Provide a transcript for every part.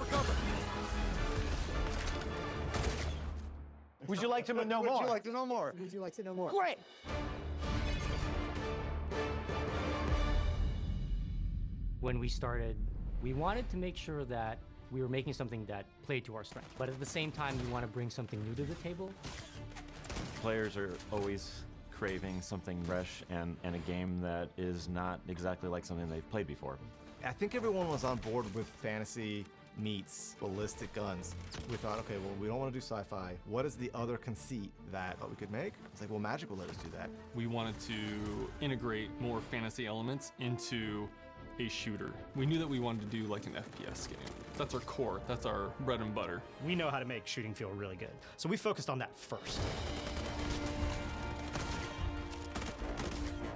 cover. Would you like to know more? Would you like to know more? Would you like to know more? Great. When we started, we wanted to make sure that we were making something that played to our strength, but at the same time, you want to bring something new to the table. Players are always craving something fresh and a game that is not exactly like something they've played before. I think everyone was on board with fantasy meets ballistic guns. We thought, okay, well, we don't want to do sci-fi. What is the other conceit that we could make? It's like, well, Magic will let us do that. We wanted to integrate more fantasy elements into a shooter. We knew that we wanted to do like an FPS game. That's our core, that's our bread and butter. We know how to make shooting feel really good. So we focused on that first.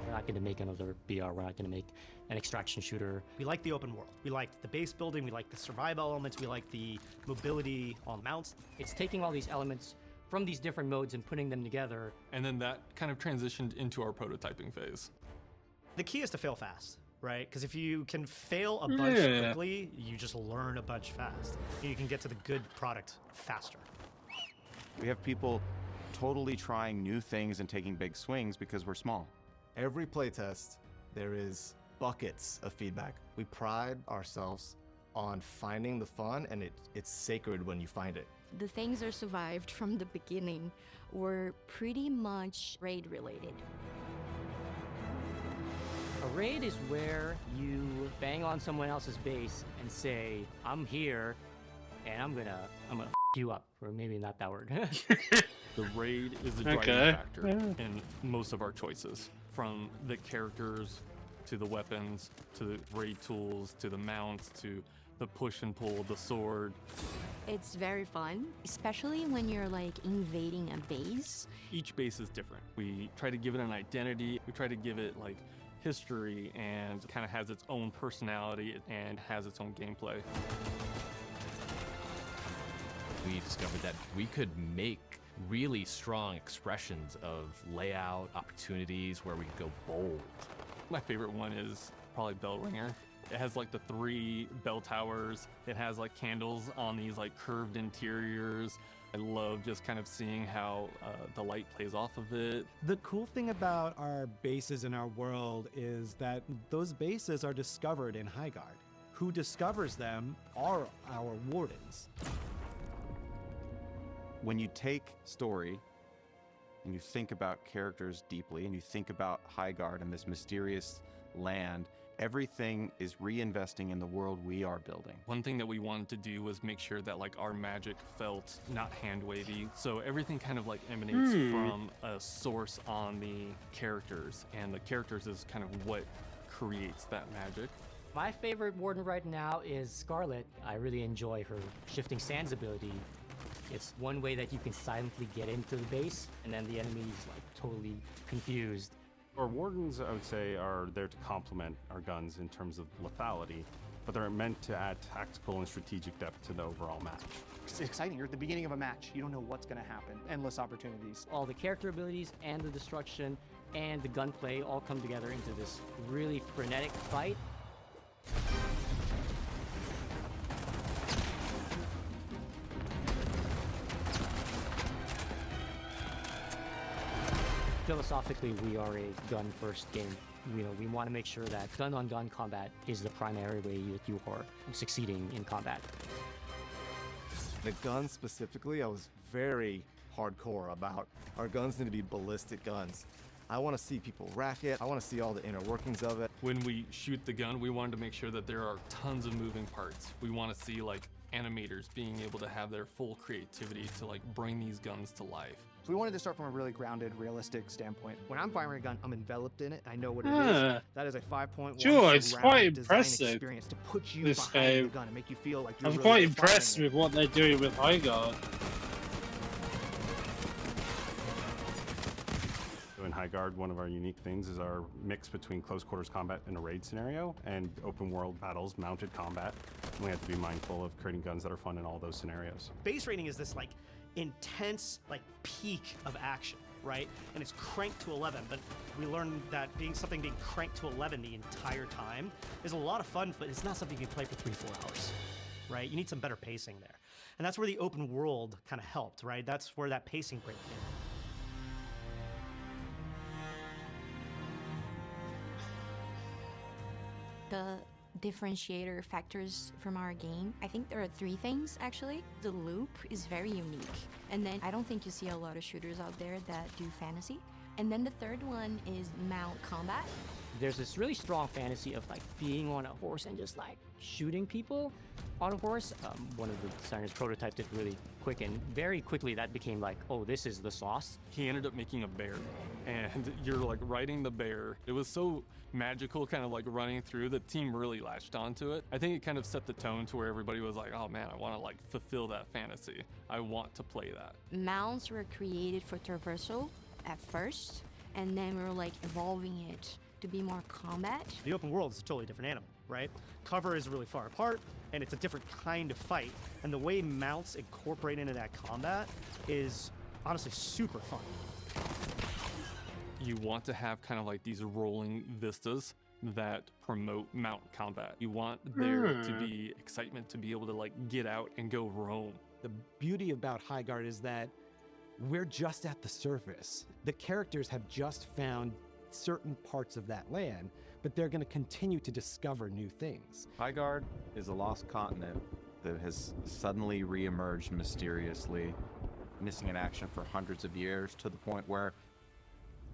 We're not going to make another BR, we're not going to make an extraction shooter. We like the open world. We liked the base building, we liked the survival elements, we liked the mobility on mounts. It's taking all these elements from these different modes and putting them together. And then that kind of transitioned into our prototyping phase. The key is to fail fast, right? Because if you can fail a bunch quickly, you just learn a bunch fast. And you can get to the good product faster. We have people totally trying new things and taking big swings because we're small. Every playtest, there is buckets of feedback. We pride ourselves on finding the fun, and it's sacred when you find it. The things that survived from the beginning were pretty much raid related. A raid is where you bang on someone else's base and say, I'm here, and I'm gonna f you up, or maybe not that word. The raid is the driving factor in most of our choices. From the characters, to the weapons, to the raid tools, to the mounts, to the push and pull, the sword. It's very fun, especially when you're like invading a base. Each base is different. We try to give it an identity. We try to give it like history, and kind of has its own personality and has its own gameplay. We discovered that we could make really strong expressions of layout, opportunities where we could go bold. My favorite one is probably Bellringer. It has like the 3 bell towers. It has like candles on these like curved interiors. I love just kind of seeing how the light plays off of it. The cool thing about our bases in our world is that those bases are discovered in Highguard. Who discovers them are our wardens. When you take story and you think about characters deeply and you think about Highguard and this mysterious land, everything is reinvesting in the world we are building. One thing that we wanted to do was make sure that like our magic felt not hand wavy. So everything kind of like emanates from a source on the characters, and the characters is kind of what creates that magic. My favorite warden right now is Scarlet. I really enjoy her shifting sands ability. It's one way that you can silently get into the base, and then the enemy is like totally confused. Our wardens, I would say, are there to complement our guns in terms of lethality, but they're meant to add tactical and strategic depth to the overall match. It's exciting. You're at the beginning of a match. You don't know what's going to happen. Endless opportunities. All the character abilities and the destruction and the gunplay all come together into this really frenetic fight. Philosophically, we are a gun-first game. We want to make sure that gun-on-gun combat is the primary way that you are succeeding in combat. The guns specifically, I was very hardcore about. Our guns need to be ballistic guns. I want to see people rack it. I want to see all the inner workings of it. When we shoot the gun, we wanted to make sure that there are tons of moving parts. We want to see like animators being able to have their full creativity to like bring these guns to life. So we wanted to start from a really grounded, realistic standpoint. When I'm firing a gun, I'm enveloped in it. I know what it is. That is a 5.1 Sure, it's quite design impressive. Experience to put you This behind game. the gun and make you feel like you're I'm really quite impressed firing it. with what they're doing with Highguard. So in Highguard, one of our unique things is our mix between close quarters combat in a raid scenario and open world battles, mounted combat. And we have to be mindful of creating guns that are fun in all those scenarios. Base rating is this like intense like peak of action, right? And it's cranked to 11, but we learned that being cranked to 11 the entire time is a lot of fun, but it's not something you can play for 3-4 hours. right? You need some better pacing there. And that's where the open world kind of helped, right? That's where that pacing break came in. The differentiator factors from our game, I think there are 3 things actually. The loop is very unique, and then I don't think you see a lot of shooters out there that do fantasy. And then the third one is mount combat. There's this really strong fantasy of like being on a horse and just like shooting people on a horse. One of the designers prototyped it really quick, and very quickly that became like, oh, this is the sauce. He ended up making a bear, and you're like riding the bear. It was so magical, kind of like running through. The team really latched onto it. I think it kind of set the tone to where everybody was like, oh man, I want to like fulfill that fantasy. I want to play that. Mounts were created for traversal at first, and then we were like evolving it to be more combat. The open world is a totally different animal, right? Cover is really far apart, and it's a different kind of fight. And the way mounts incorporate into that combat is honestly super fun. You want to have kind of like these rolling vistas that promote mount combat. You want there to be excitement to be able to like get out and go roam. The beauty about Highguard is that we're just at the surface. The characters have just found certain parts of that land, but they're going to continue to discover new things. Highguard is a lost continent that has suddenly re-emerged mysteriously, missing in action for hundreds of years, to the point where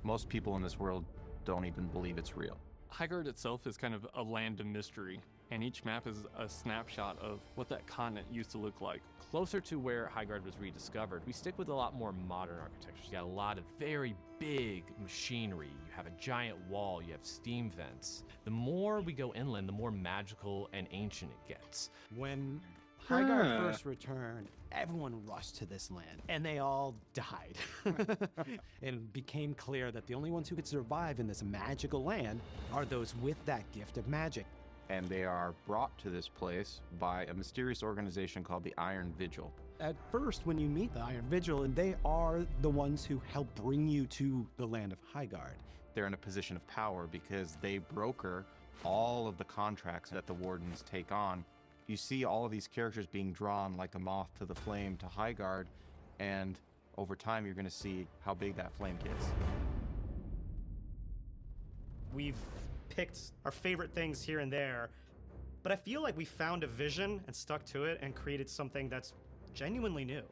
most people in this world don't even believe it's real. Highguard itself is kind of a land of mystery, and each map is a snapshot of what that continent used to look like. Closer to where Highguard was rediscovered, we stick with a lot more modern architecture. You got a lot of very big machinery. You have a giant wall, you have steam vents. The more we go inland, the more magical and ancient it gets. When Highguard first returned, everyone rushed to this land, and they all died. And it became clear that the only ones who could survive in this magical land are those with that gift of magic. And they are brought to this place by a mysterious organization called the Iron Vigil. At first, when you meet the Iron Vigil, and they are the ones who help bring you to the land of Highguard. They're in a position of power because they broker all of the contracts that the Wardens take on. You see all of these characters being drawn like a moth to the flame to Highguard, and over time you're going to see how big that flame gets. We've picked our favorite things here and there, but I feel like we found a vision and stuck to it and created something that's genuinely new.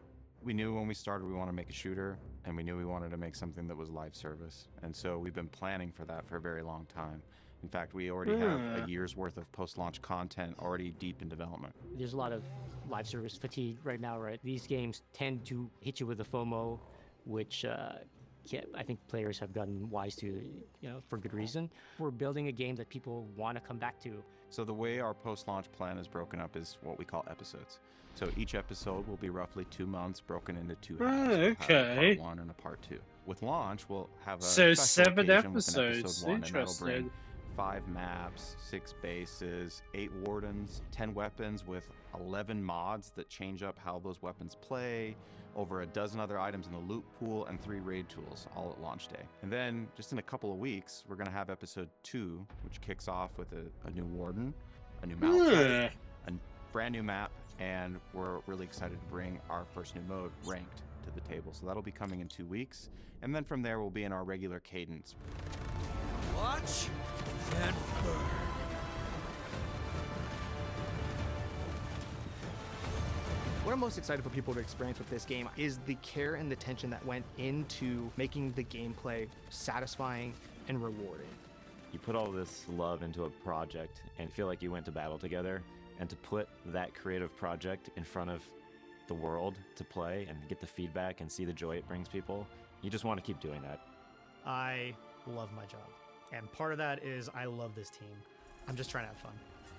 We knew when we started we wanted to make a shooter, and we knew we wanted to make something that was live service. And so we've been planning for that for a very long time. In fact, we already have a year's worth of post-launch content already deep in development. There's a lot of live service fatigue right now, right? These games tend to hit you with a FOMO, which I think players have gotten wise to, for good reason. We're building a game that people want to come back to. So the way our post-launch plan is broken up is what we call episodes. So each episode will be roughly 2 months, broken into 2 halves. We'll have a part 1 and a part 2. With launch, we'll have a so special 7 occasion with an episodes. episode 1, and that'll Interesting. bring 5 maps, 6 bases, 8 wardens, 10 weapons with 11 mods that change up how those weapons play, over a dozen other items in the loot pool, and 3 raid tools, all at launch day. And then, just in a couple of weeks, we're going to have episode 2, which kicks off with a new warden, a new mount type, a brand new map, and we're really excited to bring our first new mode, Ranked, to the table. So that'll be coming in 2 weeks. And then from there, we'll be in our regular cadence. Watch and burn. What I'm most excited for people to experience with this game is the care and the attention that went into making the gameplay satisfying and rewarding. You put all this love into a project and feel like you went to battle together, and to put that creative project in front of the world to play and get the feedback and see the joy it brings people, you just want to keep doing that. I love my job. And part of that is I love this team. I'm just trying to have fun.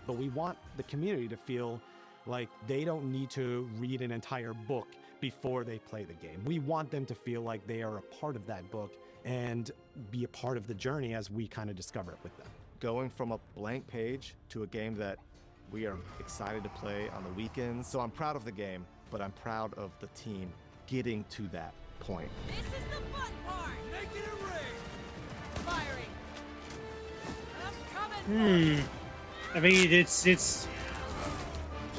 But we want the community to feel like they don't need to read an entire book before they play the game. We want them to feel like they are a part of that book and be a part of the journey as we kind of discover it with them. Going from a blank page to a game that we are excited to play on the weekends. So I'm proud of the game, but I'm proud of the team getting to that point. This is the fun part. Making it rain. Firing. I'm coming. I mean, it's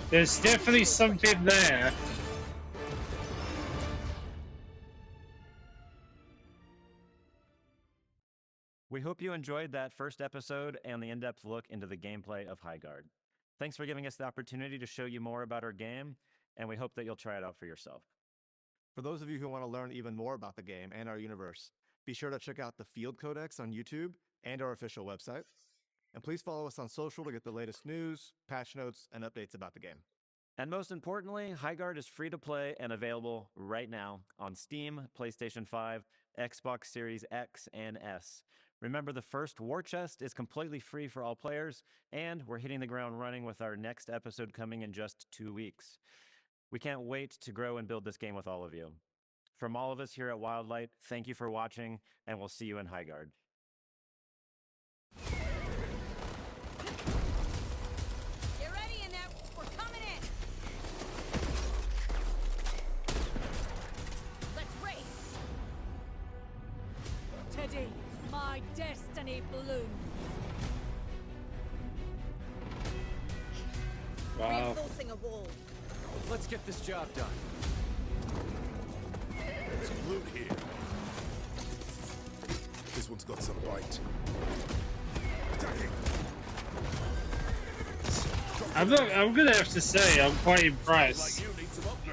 There's definitely something there. We hope you enjoyed that first episode and the in-depth look into the gameplay of Highguard. Thanks for giving us the opportunity to show you more about our game, and we hope that you'll try it out for yourself. For those of you who want to learn even more about the game and our universe, be sure to check out the Field Codex on YouTube and our official website. And please follow us on social to get the latest news, patch notes, and updates about the game. And most importantly, Highguard is free to play and available right now on Steam, PlayStation 5, Xbox Series X and S. Remember, the first War Chest is completely free for all players, and we're hitting the ground running with our next episode coming in just 2 weeks. We can't wait to grow and build this game with all of you. From all of us here at Wildlight, thank you for watching, and we'll see you in Highguard. Get ready in there. We're coming in. Let's race. Today, my destiny blooms. Wow. Reinforcing a wall. Let's get this job done. Some loot here. This one's got some bite. Attacking. I'm gonna have to say I'm quite impressed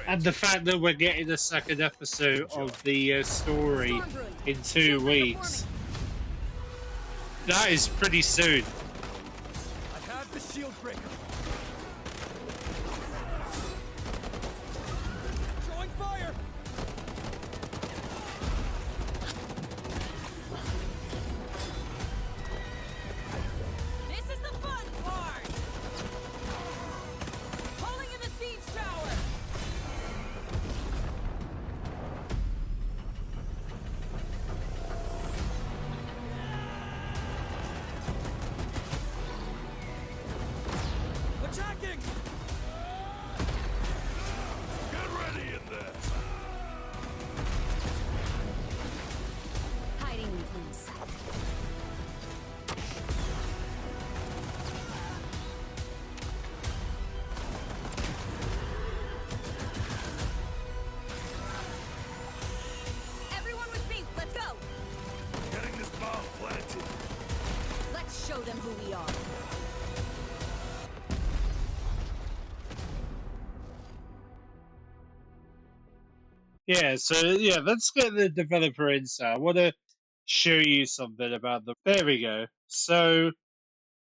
at the fact that we're getting a second episode of the story in 2 weeks. That is pretty soon. I have the shield breaker. Throwing fire. This is the fun part. Pulling in the siege tower. Attacking. Get ready in there. Hiding in plain sight. Everyone with me, let's go. Getting this bomb planted. Let's show them who we are. Yeah, so yeah, let's get the developer insight. I want to show you something about them. There we go. So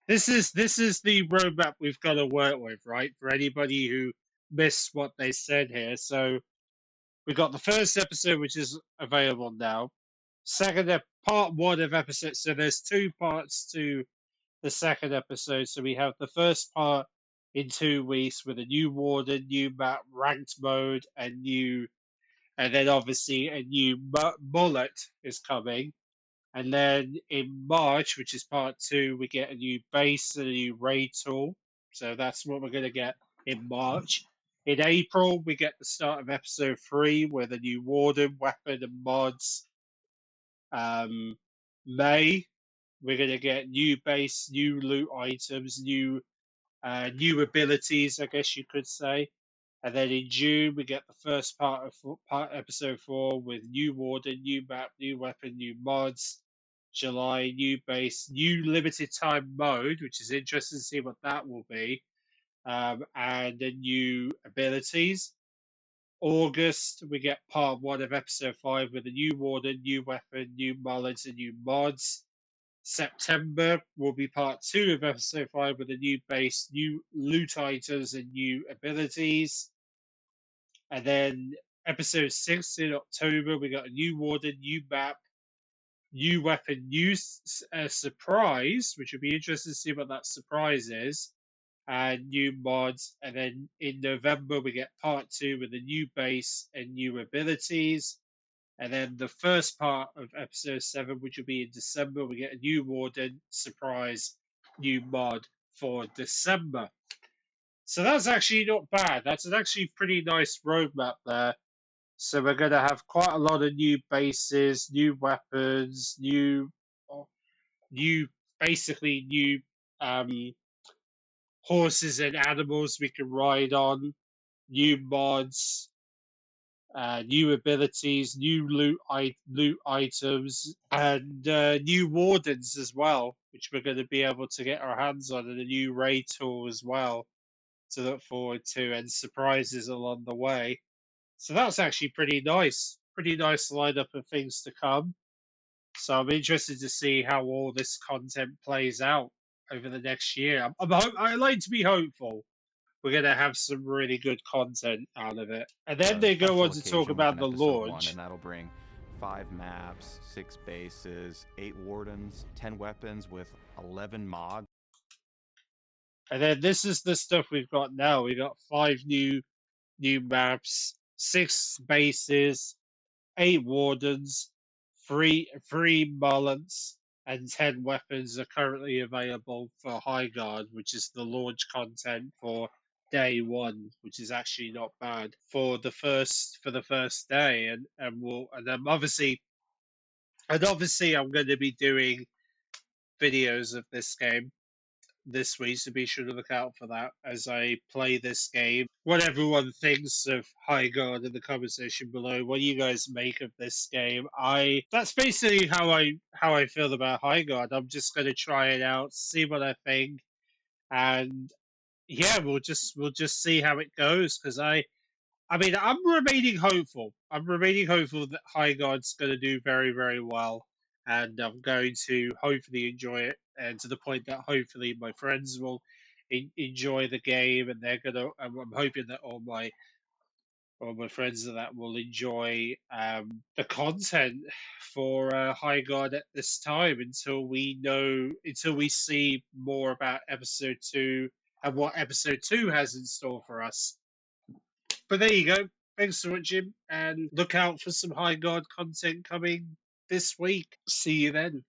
this is the roadmap we've got to work with, right? For anybody who missed what they said here. So we got the first episode, which is available now. Part 1 of episode. So there's 2 parts to the second episode. So we have the first part in 2 weeks with a new warden, new map, ranked mode, and then obviously a new mullet is coming. And then in March, which is part 2, we get a new base and a new raid tool. So that's what we're going to get in March. In April, we get the start of episode 3 with a new warden, weapon, and mods. May, we're going to get new base, new loot items, new abilities, I guess you could say. And then in June, we get the first part of episode 4 with new warden, new map, new weapon, new mods. July, new base, new limited time mode, which is interesting to see what that will be, and the new abilities. August, we get part 1 of episode 5 with a new warden, new weapon, new mullets, and new mods. September will be part 2 of episode 5 with a new base, new loot items, and new abilities. And then episode 6 in October, we got a new warden, new map, new weapon, new surprise, which would be interesting to see what that surprise is, and new mods. And then in November, we get part 2 with a new base and new abilities. And then the first part of episode 7, which will be in December, we get a new warden, surprise, new mod for December. So that's actually not bad. That's an actually pretty nice roadmap there. So we're going to have quite a lot of new bases, new weapons, basically new horses and animals we can ride on, new mods, new abilities, new loot items, and new wardens as well, which we're going to be able to get our hands on, and a new raid tool as well to look forward to, and surprises along the way. So that's actually pretty nice. Pretty nice lineup of things to come. So I'm interested to see how all this content plays out over the next year. I like to be hopeful we're going to have some really good content out of it. And then they go special on to talk occasion with about an the episode 1, launch. and that'll bring 5 maps, 6 bases, 8 wardens, 10 weapons with 11 mods. And then this is the stuff we've got now. We got 5 new maps, 6 bases, 8 wardens, 3 mullets, and 10 weapons are currently available for Highguard, which is the launch content for day 1, which is actually not bad for the first day. And then obviously I'm going to be doing videos of this game this week, so be sure to look out for that as I play this game. What everyone thinks of Highguard in the comment section below. What do you guys make of this game? That's basically how I feel about Highguard. I'm just gonna try it out, see what I think, and yeah, we'll just see how it goes. Because I mean, I'm remaining hopeful. I'm remaining hopeful that Highguard's going to do very, very well, and I'm going to hopefully enjoy it, and to the point that hopefully my friends will enjoy the game, and they're gonna. I'm hoping that all my friends of that will enjoy the content for Highguard at this time until we see more about episode 2 and what episode 2 has in store for us. But there you go. Thanks for watching, and look out for some Highguard content coming this week. See you then.